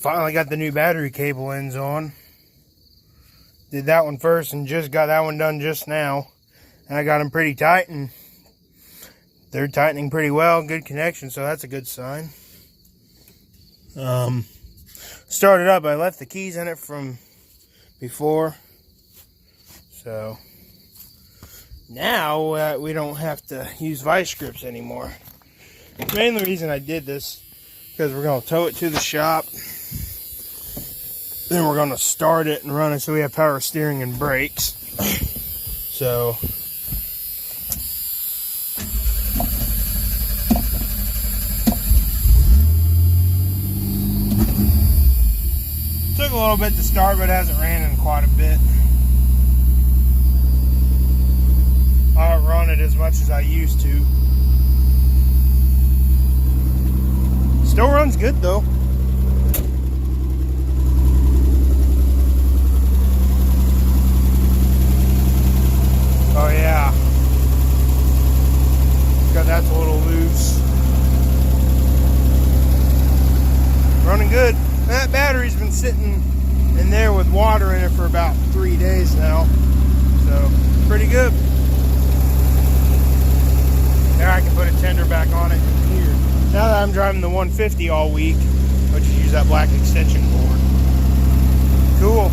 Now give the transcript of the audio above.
Finally got the new battery cable ends on. Did that one first and just got that one done just now. And I got them pretty tight and they're tightening pretty well. Good connection, so that's a good sign. Started up, I left the keys in it from before. So now we don't have to use vice grips anymore. The main reason I did this because we're going to tow it to the shop. Then we're going to start it and run it so we have power steering and brakes. So took a little bit to start, but it hasn't ran in quite a bit. I haven't run it as much as I used to. Still runs good though. Oh yeah. Got that's a little loose. Running good. That battery's been sitting in there with water in it for about 3 days now. So pretty good. Now I can put a tender back on it in here. Now that I'm driving the 150 all week, I'll just use that black extension cord. Cool.